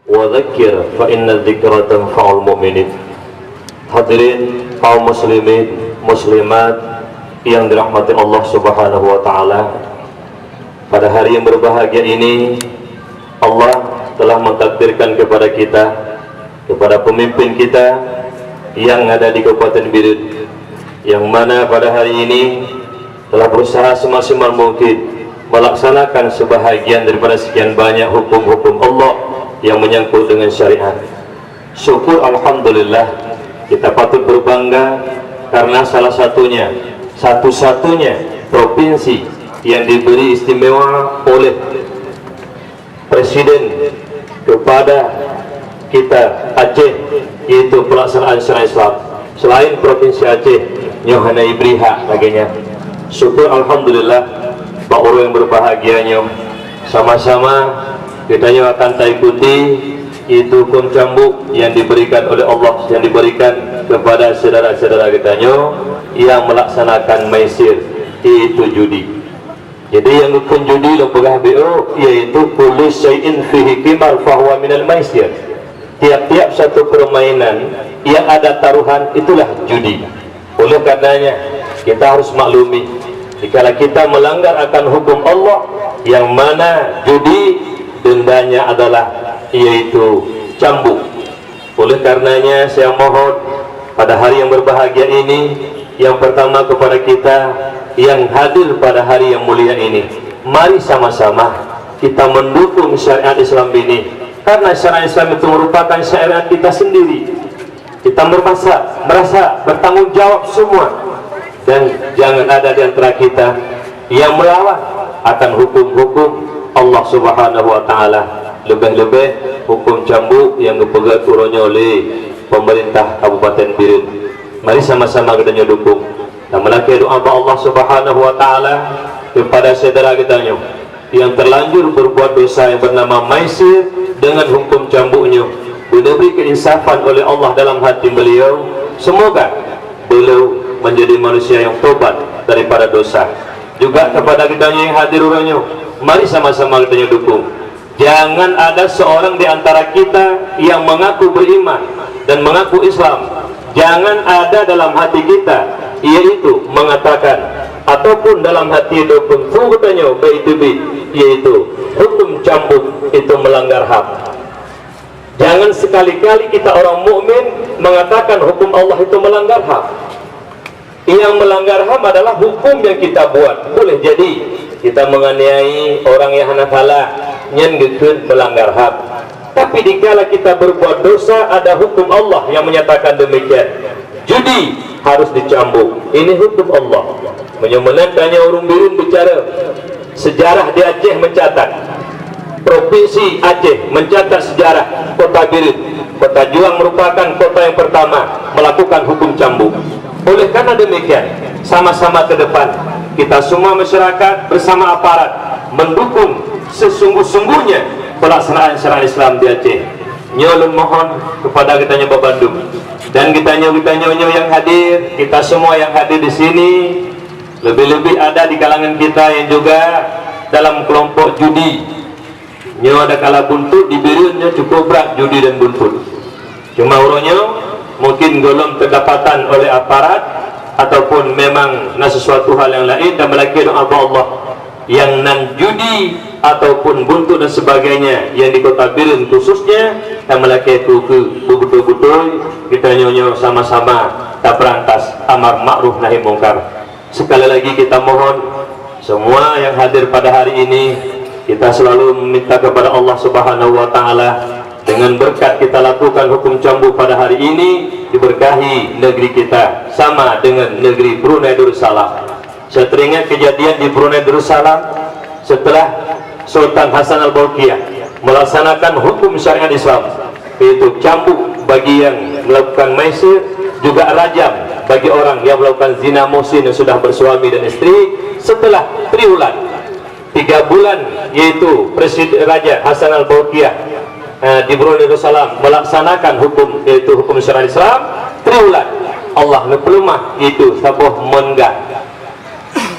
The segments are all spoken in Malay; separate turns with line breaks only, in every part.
wa dzakir fa inna dzikra tanfa'ul mu'minin. Hadirin kaum muslimin muslimat yang dirahmati Allah Subhanahu wa taala, pada hari yang berbahagia ini Allah telah mentakdirkan kepada kita, kepada pemimpin kita yang ada di Kabupaten Birut, yang mana pada hari ini telah berusaha semaksimal mungkin melaksanakan sebahagian daripada sekian banyak hukum-hukum Allah yang menyangkut dengan syariat. Syukur alhamdulillah, kita patut berbangga karena salah satunya, satu-satunya provinsi yang diberi istimewa oleh Presiden kepada kita Aceh, yaitu pelaksanaan syariat Islam. Selain provinsi Aceh, Nyohana Ibriha baginya. Syukur alhamdulillah, Pak Uru yang berbahagianya, sama-sama kita akan ikuti itu hukum cambuk yang diberikan oleh Allah, yang diberikan kepada saudara-saudara kita yang melaksanakan maisir, itu judi. Jadi yang hukum judi lepegah BO yaitu kullu syai'in fihi qimar fahuwa minal maisir. Tiap-tiap satu permainan yang ada taruhan itulah judi. Oleh karenanya kita harus maklumi, jika kita melanggar akan hukum Allah yang mana judi dendanya adalah yaitu cambuk. Oleh karenanya saya mohon pada hari yang berbahagia ini, yang pertama kepada kita yang hadir pada hari yang mulia ini, mari sama-sama kita mendukung syariat Islam ini, karena syariat Islam itu merupakan syariat kita sendiri. Kita merasa bertanggung jawab semua, dan jangan ada di antara kita yang melawan akan hukum-hukum Allah Subhanahu wa taala, lebih-lebih hukum cambuk yang dipegang turunnya oleh pemerintah Kabupaten Birut. Mari sama-sama kita dukung dan melaki doa Allah Subhanahu wa taala kepada saudara kita yang terlanjur berbuat dosa yang bernama maisir dengan hukum cambuknya, diberi keinsafan oleh Allah dalam hati beliau. Semoga beliau menjadi manusia yang tobat daripada dosa. Juga kepada kita yang hadir orangnya, mari sama-sama kita dukung. Jangan ada seorang di antara kita yang mengaku beriman dan mengaku Islam, jangan ada dalam hati kita yaitu mengatakan ataupun dalam hati itu pun katanya yaitu hukum cambuk itu melanggar HAM. Jangan sekali-kali kita orang mukmin mengatakan hukum Allah itu melanggar HAM. Yang melanggar HAM adalah hukum yang kita buat. Boleh jadi kita menganiaya orang yang hanafala nyengekeun melanggar HAM, tapi dikala kita berbuat dosa ada hukum Allah yang menyatakan demikian. Judi harus dicambuk, ini hukum Allah. Menyemenantanya urung birun bicara sejarah di Aceh, mencatat provinsi Aceh mencatat sejarah kota Birut, kota Juang merupakan kota yang pertama melakukan hukum cambuk. Oleh karena demikian, sama-sama ke depan kita semua masyarakat bersama aparat mendukung sesungguh-sungguhnya pelaksanaan syariat Islam di Aceh. Nyolun mohon kepada kita nyoba Bandung dan kita nyoba yang hadir, kita semua yang hadir di sini, lebih-lebih ada di kalangan kita yang juga dalam kelompok judi. Nyo ada kala buntut di Birunnya cukup berat judi dan buntut. Cuma urunnya mungkin golong kedapatan oleh aparat ataupun memang sesuatu hal yang lain, dan melaki doa Allah yang nan judi ataupun buntut dan sebagainya yang di kota Birun khususnya, dan melaki itu ke betul-betul kita nyonya sama-sama tak berantas amar ma'ruf nahi mungkar. Sekali lagi kita mohon semua yang hadir pada hari ini, kita selalu meminta kepada Allah Subhanahu wa taala, dengan berkat kita lakukan hukum cambuk pada hari ini, diberkahi negeri kita sama dengan negeri Brunei Darussalam. Saya teringat kejadian di Brunei Darussalam setelah Sultan Hasan Al-Bolkiah melaksanakan hukum syariat Islam, yaitu cambuk bagi yang melakukan maisir, juga rajam bagi orang yang melakukan zina muhsin yang sudah bersuami dan istri. Setelah 3 bulan yaitu Presiden Raja Hasan Al-Bolkiah di Brunei Darussalam melaksanakan hukum, yaitu hukum syariat Islam, 3 bulan Allah ngeplumah itu sabuh menggah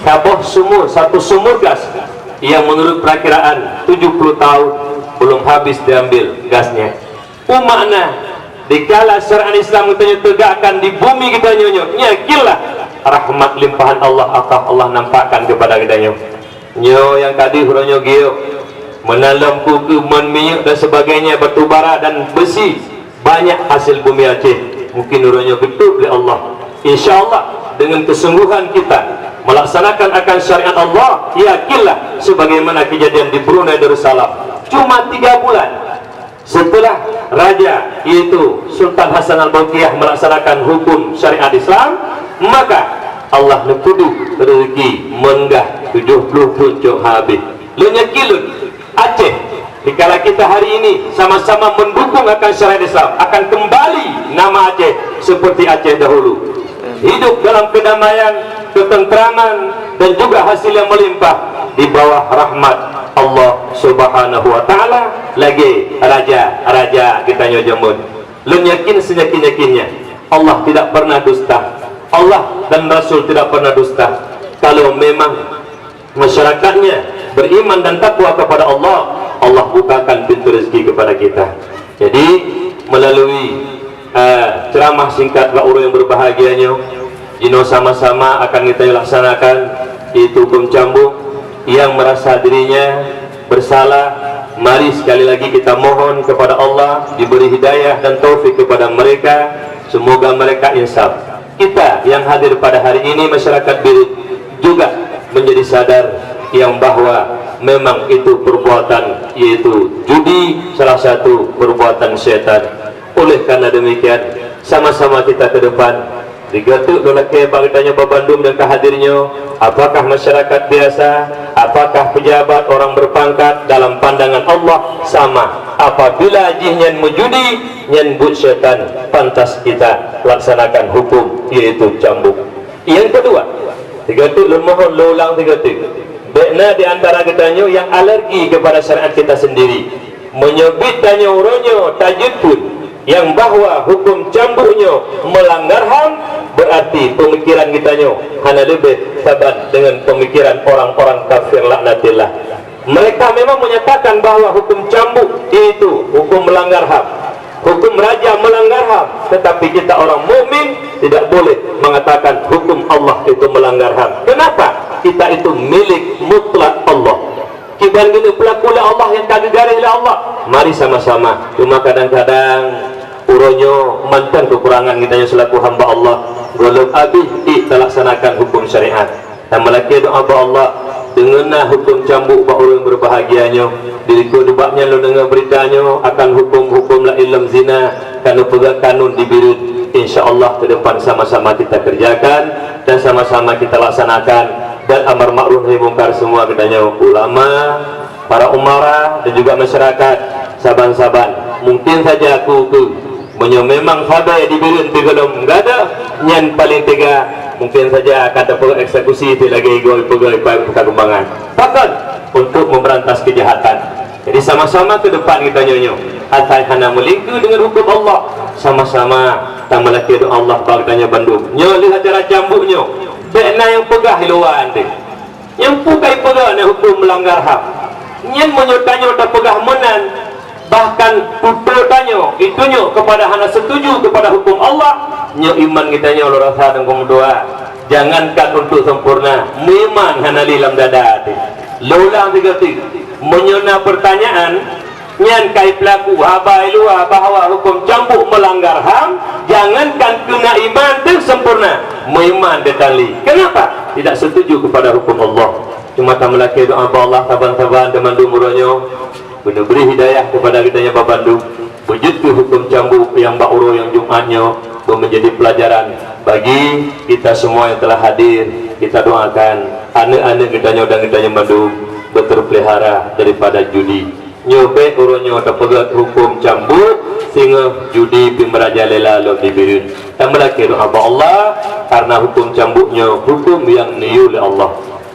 sabuh sumur, satu sumur gas yang menurut perakiraan 70 tahun belum habis diambil gasnya. Makna dikala syariat Islam kita tegakkan di bumi kita nyo nyakilah rahmat limpahan Allah akan Allah nampakkan kepada kita nyo yang tadi huronyo gio menanam kuku, minyak dan sebagainya, batu bara dan besi, banyak hasil bumi Aceh. Mungkin huronyo betul oleh Allah. InsyaAllah dengan kesungguhan kita melaksanakan akan syariat Allah, yakinlah sebagaimana kejadian di Brunei Darussalam cuma 3 bulan setelah raja yaitu Sultan Hasan Al-Bolkiah melaksanakan hukum syariat Islam, maka Allah nukudu rezeki menggah 70 pucuk habis lenyakilut Aceh. Dikala kita hari ini sama-sama mendukung akan syariat Islam, akan kembali nama Aceh seperti Aceh dahulu, hidup dalam kedamaian, ketentraman dan juga hasil yang melimpah di bawah rahmat Allah Subhanahu wa taala. Lagi raja kita nyojamun lenyakin senyakin-yakinnya Allah tidak pernah dusta, Allah dan Rasul tidak pernah dusta. Kalau memang masyarakatnya beriman dan takwa kepada Allah, Allah bukakan pintu rezeki kepada kita. Jadi melalui ceramah singkat Pak Uro yang berbahagianya, Jino sama-sama akan kita laksanakan yaitu hukum cambuk. Yang merasa dirinya bersalah, mari sekali lagi kita mohon kepada Allah diberi hidayah dan taufik kepada mereka, semoga mereka insaf. Kita yang hadir pada hari ini masyarakat Birit juga menjadi sadar yang bahwa memang itu perbuatan yaitu judi salah satu perbuatan setan. Oleh karena demikian sama-sama kita ke depan digatuk lelaki bagitanya Babandung dan kehadirnya, apakah masyarakat biasa, apakah pejabat orang berpangkat, dalam pandangan Allah sama. Apabila jihnyan mujudi nyan but syaitan, pantas kita laksanakan hukum yaitu cambuk. Yang kedua, digatuk mohon ulang digatuk bekna di antara kitanya yang alergi kepada syariat kita sendiri, menyebut tanya uronyo tajud pun yang bahwa hukum cambuknya melanggar HAM, berarti pemikiran kitanya hanya lebih sabar dengan pemikiran orang-orang kafir laknatillah. Mereka memang menyatakan bahwa hukum cambuk itu hukum melanggar HAM, hukum raja melanggar HAM, tetapi kita orang mukmin tidak boleh mengatakan hukum Allah itu melanggar HAM. Kenapa? Kita itu milik mutlak Allah. Kiban gini pelaku oleh Allah yang kagegari oleh Allah. Mari sama-sama. Cuma kadang-kadang uronyo mantan kekurangan kita selaku hamba Allah. Golong habis kita laksanakan hukum syariat. Dan melaki doa Allah dengan hukum cambuk pak orang berbahagianya. Diriku debaknya lo dengar beritanya akan hukum-hukum la ilam zina kalau pegang kanun di Birit. InsyaAllah ke depan sama-sama kita kerjakan dan sama-sama kita laksanakan. Dan amar ma'ruf nahi mungkar semua katanya ulama, para umara dan juga masyarakat saban-saban. Mungkin saja aku memang sabai di Birit belum enggak ada nyan paling tiga mungkin saja akan dapat eksekusi itu lagi pegawai perkembangan bahkan untuk memberantas kejahatan. Jadi sama-sama ke depan kita nyonyo atai hana melingku dengan hukum Allah, sama-sama tambah lagi doa Allah bagdanya Bandung nyo lihat cara cambuknya bekna yang pegah hiluan deh yang pukai pegah na hukum melanggar HAM nyen menyota-nyota pegah menan, bahkan tutur tanyo itunyo kepada hana setuju kepada hukum Allah. Nyo iman kita nyo lo rasa dan doa jangankan untuk sempurna iman hana lilam dada lolang tiga-tiga menyona pertanyaan nyan kai pelaku habai luar bahwa hukum cambuk melanggar HAM, jangankan kena iman dan sempurna iman detali. Kenapa? Tidak setuju kepada hukum Allah. Cuma tak melaki doa Allah taban-taban dan mandu muronyo beri hidayah kepada kitanya Babandung wujud ke hukum cambuk yang Ba'uro yang Jumatnya menjadi pelajaran bagi kita semua yang telah hadir. Kita doakan anak-anak kitanya dan kitanya Bandung berterpelihara daripada judi. Nyobe uronyo dapat hukum cambuk sehingga judi pimeraja lela lo dibirin. Dan melaki doa Allah karena hukum cambuknya hukum yang niu oleh Allah.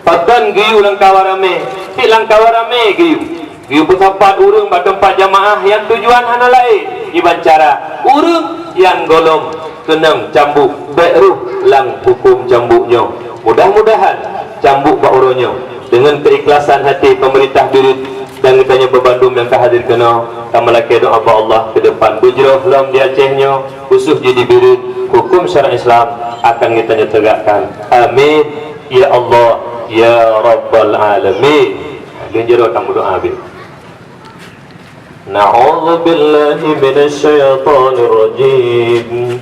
Padan giyu lang kawarame, tilang kawarame giyu. Giyu bersapat urung pada tempat jamaah yang tujuan hana lain. Iban cara urung yang golong kenang cambuk beruh lang hukum cambuknya. Mudah-mudahan cambuk bauronyo dengan keikhlasan hati pemerintah Birit dan ditanya bebandum yang kehadir kena kamalake doa apa Allah ke depan bujroh lam di Acehnya khusus jadi biru hukum syara Islam akan kita tegakkan. Amin ya Allah ya Rabbal Alamin. Genjero kamu doa abi. Na'udzu billahi minasy syaithanir rajim.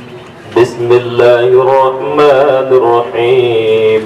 Bismillahirrahmanirrahim.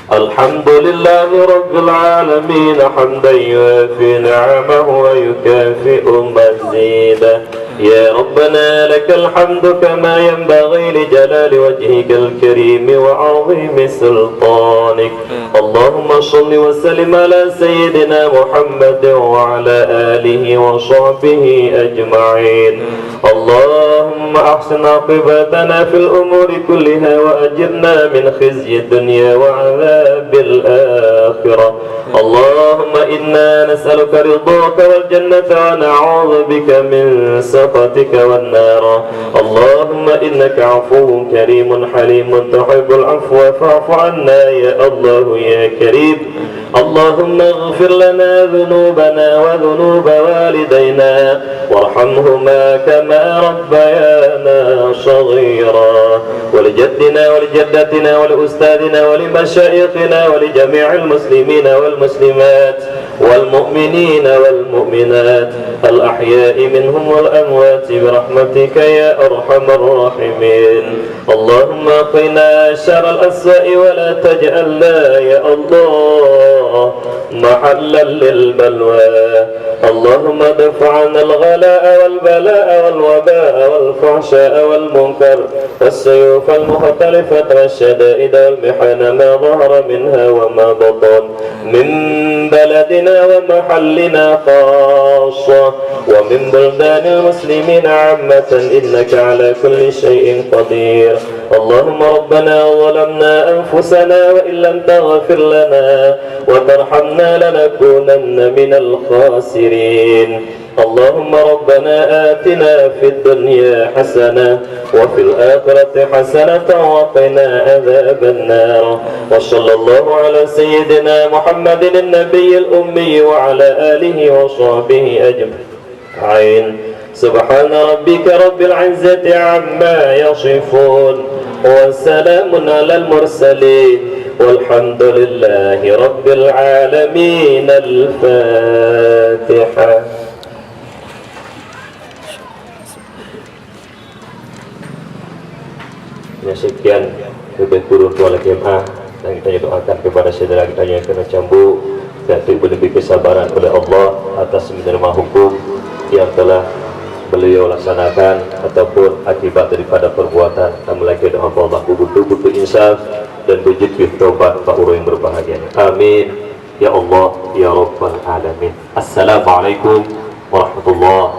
Alhamdulillahi rabbil alamin hamdan yuwafi ni'amahu wa yukafi'u mazidah. يا ربنا لك الحمد كما ينبغي لجلال وجهك الكريم وعظيم سلطانك. اللهم صل وسلم على سيدنا محمد وعلى آله وصحبه أجمعين. اللهم أحسن عاقبتنا في الأمور كلها وأجرنا من خزي الدنيا وعذاب الآخرة. اللهم إنا نسألك رضاك والجنة ونعوذ بك من سخطك والنار. اللهم إنك عفو كريم حليم تحب العفو فاعف عنا يا الله يا كريم. اللهم اغفر لنا ذنوبنا وذنوب والدينا وارحمهما كما ربيانا صغيرا. ولجدنا ولجدتنا ولأستاذنا ولمشايخنا ولجميع المسلمين والمسلمات والمؤمنين والمؤمنات الأحياء منهم والأموات برحمتك يا أرحم الراحمين. اللهم قنا شر الأسواء ولا تجعلنا يا الله محلا للبلوى. اللهم ادفع عنا الغلاء والبلاء والوباء والفحشاء والمنكر والسيوف المختلفة والشدائد والمحن ما ظهر منها وما بطن من بلدنا ومحلنا خاصة ومن بلدان المسلمين عامة إنك على كل شيء قدير. اللهم ربنا ظلمنا أنفسنا وإن لم تغفر لنا وترحمنا لنكونن من الخاسرين. اللهم ربنا آتنا في الدنيا حسنة وفي الآخرة حسنة وقنا عذاب النار. وصلى الله على سيدنا محمد النبي الأمي وعلى آله وصحبه أجمعين. سبحان ربك رب العزة عما يصفون وسلام على المرسلين والحمد لله رب العالمين. الفاتحة. Ya, sekian lebih kurang tuala jemaah dan kita doakan kepada saudara kita yang kena cambuk dan diberi kesabaran oleh Allah atas menerima hukum yang telah beliau laksanakan ataupun akibat daripada perbuatan. Kami lagi doa Allah betul-betul insaf dan berjidih taubat untuk orang yang berbahagia. Amin ya Allah ya Rabbal Alamin. Assalamualaikum warahmatullahi